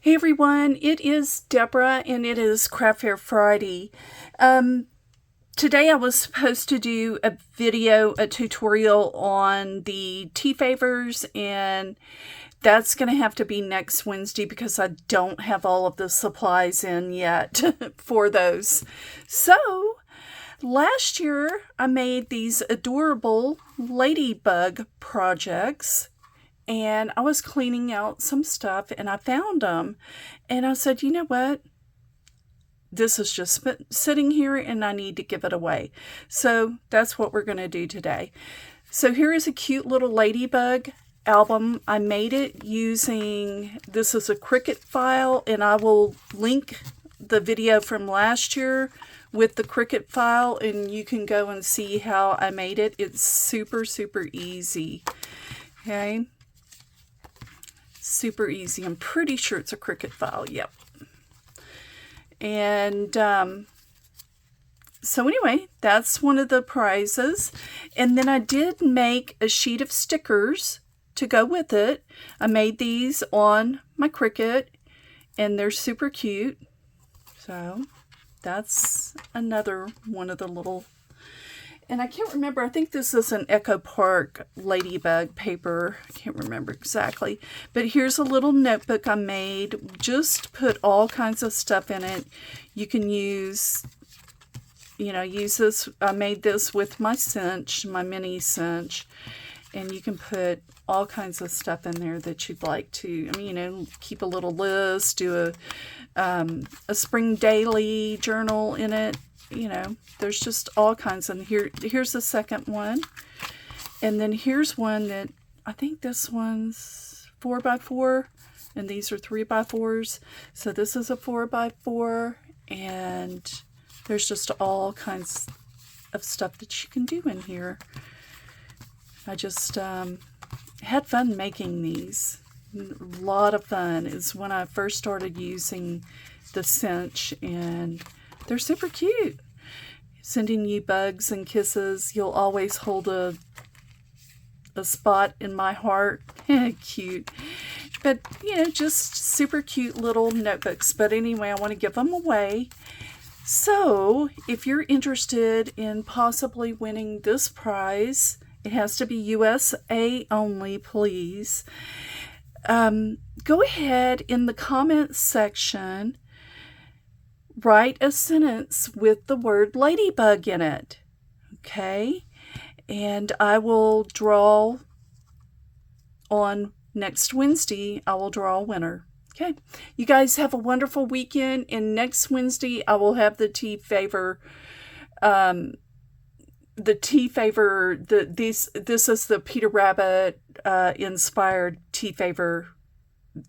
Hey everyone, it is Deborah and it is Craft Fair Friday. Today I was supposed to do a tutorial on the tea favors, and that's going to have to be next Wednesday because I don't have all of the supplies in yet for those. So, last year I made these adorable ladybug projects, and I was cleaning out some stuff and I found them, and I said, you know what? This is just sitting here and I need to give it away. So that's what we're going to do today. So here is a cute little ladybug album. I made it using, this is a Cricut file, and I will link the video from last year with the Cricut file, and you can go and see how I made it. It's super, super easy. Okay. Super easy. I'm pretty sure it's a Cricut file. Yep. And so anyway, that's one of the prizes. And then I did make a sheet of stickers to go with it. I made these on my Cricut, and they're super cute. So that's another one of the little, and I can't remember, I think this is an Echo Park ladybug paper. I can't remember exactly. But here's a little notebook I made. Just put all kinds of stuff in it. You can use this. I made this with my cinch, my mini cinch. And you can put all kinds of stuff in there that you'd like to. Keep a little list, do a spring daily journal in it. There's just all kinds. And here's the second one. And then here's one that I think this one's 4x4, and these are 3x4s. So this is a 4x4, and there's just all kinds of stuff that you can do in here. I just had fun making these. A lot of fun. Is when I first started using the cinch, and they're super cute. Sending you bugs and kisses. You'll always hold a spot in my heart. Cute. But, just super cute little notebooks. But anyway, I want to give them away. So, if you're interested in possibly winning this prize, it has to be USA only, please. Go ahead in the comments section, write a sentence with the word ladybug in it, okay? And I will draw on next Wednesday. I will draw a winner. Okay. You guys have a wonderful weekend, and next Wednesday I will have the tea favor. This is the Peter Rabbit inspired tea favor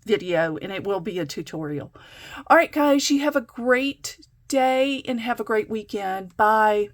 video, and it will be a tutorial. All right, guys, you have a great day and have a great weekend. Bye.